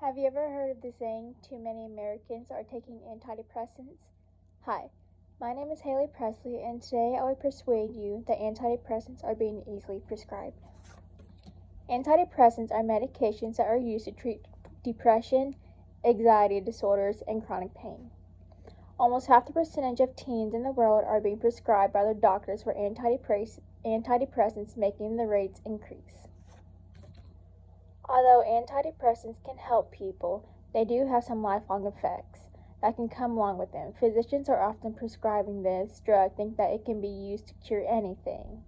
Have you ever heard of the saying, too many Americans are taking antidepressants? Hi, my name is Haley Presley, and today I will persuade you that antidepressants are being easily prescribed. Antidepressants are medications that are used to treat depression, anxiety disorders, and chronic pain. Almost half the percentage of teens in the world are being prescribed by their doctors for antidepressants, making the rates increase. Although antidepressants can help people, they do have some lifelong effects that can come along with them. Physicians are often prescribing this drug thinking that it can be used to cure anything.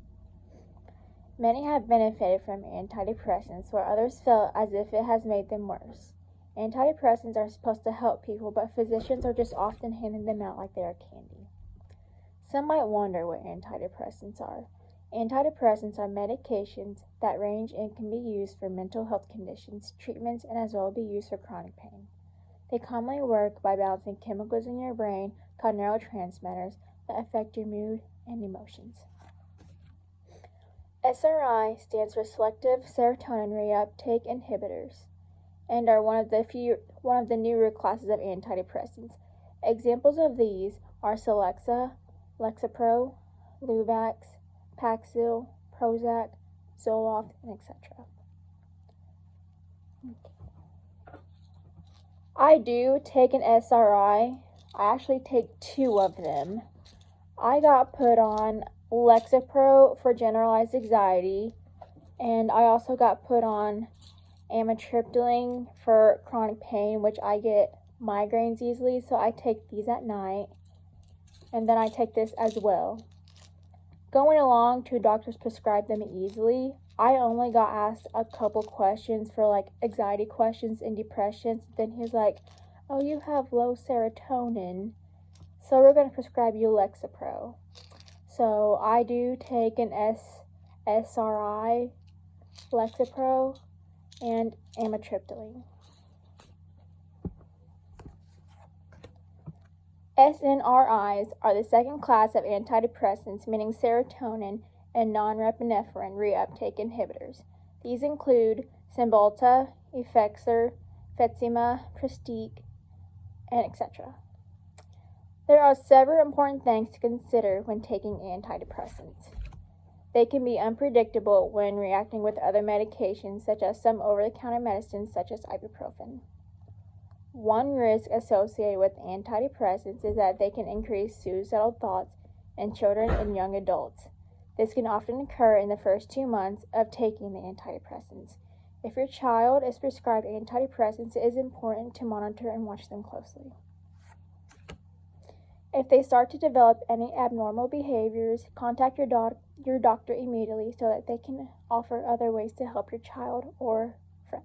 Many have benefited from antidepressants, while others feel as if it has made them worse. Antidepressants are supposed to help people, but physicians are just often handing them out like they are candy. Some might wonder what antidepressants are. Antidepressants are medications that range and can be used for mental health conditions, treatments, and as well be used for chronic pain. They commonly work by balancing chemicals in your brain called neurotransmitters that affect your mood and emotions. SRI stands for selective serotonin reuptake inhibitors and are one of the newer classes of antidepressants. Examples of these are Celexa, Lexapro, Luvox, Paxil, Prozac, Zoloft, and etc. I do take an SRI. I actually take 2 of them. I got put on Lexapro for generalized anxiety, and I also got put on amitriptyline for chronic pain, which I get migraines easily, so I take these at night, and then I take this as well. Going along to doctors prescribe them easily. I only got asked a couple questions for like anxiety questions and depressions. Then he was like, oh, you have low serotonin, so we're going to prescribe you Lexapro. So I do take an SRI, Lexapro, and amitriptyline. SNRIs are the second class of antidepressants, meaning serotonin and norepinephrine reuptake inhibitors. These include Cymbalta, Effexor, Fetsima, Pristiq, and etc. There are several important things to consider when taking antidepressants. They can be unpredictable when reacting with other medications, such as some over-the-counter medicines such as ibuprofen. One risk associated with antidepressants is that they can increase suicidal thoughts in children and young adults. This can often occur in the first 2 months of taking the antidepressants. If your child is prescribed antidepressants, it is important to monitor and watch them closely. If they start to develop any abnormal behaviors, contact your doctor immediately so that they can offer other ways to help your child or friend.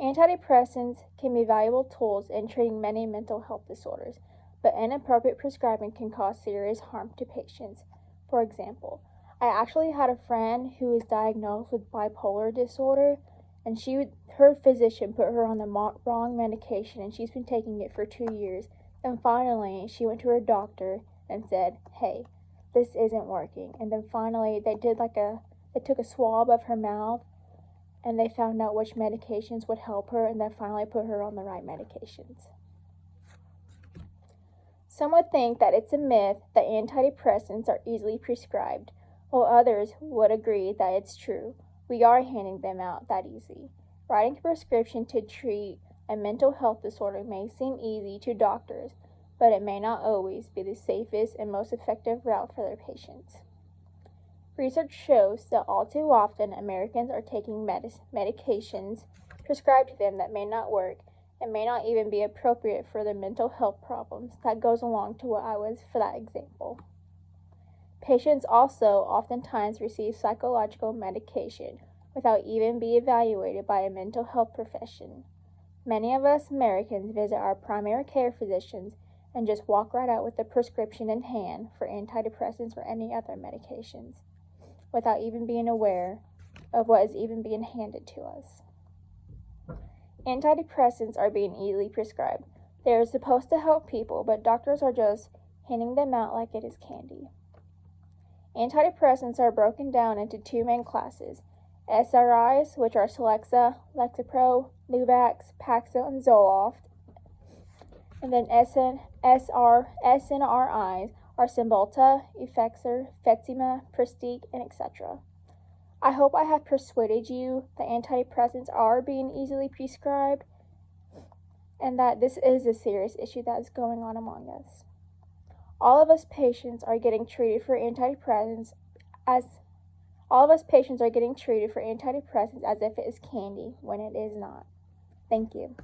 Antidepressants can be valuable tools in treating many mental health disorders, but inappropriate prescribing can cause serious harm to patients. For example, I actually had a friend who was diagnosed with bipolar disorder, and her physician put her on the wrong medication, and she's been taking it for 2 years. And finally, she went to her doctor and said, hey, this isn't working. And then finally, they took a swab of her mouth, and they found out which medications would help her, and then finally put her on the right medications. Some would think that it's a myth that antidepressants are easily prescribed, while others would agree that it's true. We are handing them out that easy. Writing a prescription to treat a mental health disorder may seem easy to doctors, but it may not always be the safest and most effective route for their patients. Research shows that all too often Americans are taking medications prescribed to them that may not work and may not even be appropriate for their mental health problems. That goes along to what I was for that example. Patients also oftentimes receive psychological medication without even being evaluated by a mental health profession. Many of us Americans visit our primary care physicians and just walk right out with a prescription in hand for antidepressants or any other medications, without even being aware of what is even being handed to us. Antidepressants are being easily prescribed. They are supposed to help people, but doctors are just handing them out like it is candy. Antidepressants are broken down into 2 main classes, SRIs, which are Celexa, Lexapro, Luvax, Paxil, and Zoloft. And then SNRIs are Cymbalta, Effexor, Fetzima, Pristiq, and etc. I hope I have persuaded you that antidepressants are being easily prescribed and that this is a serious issue that is going on among us. All of us patients are getting treated for antidepressants as if it is candy when it is not. Thank you.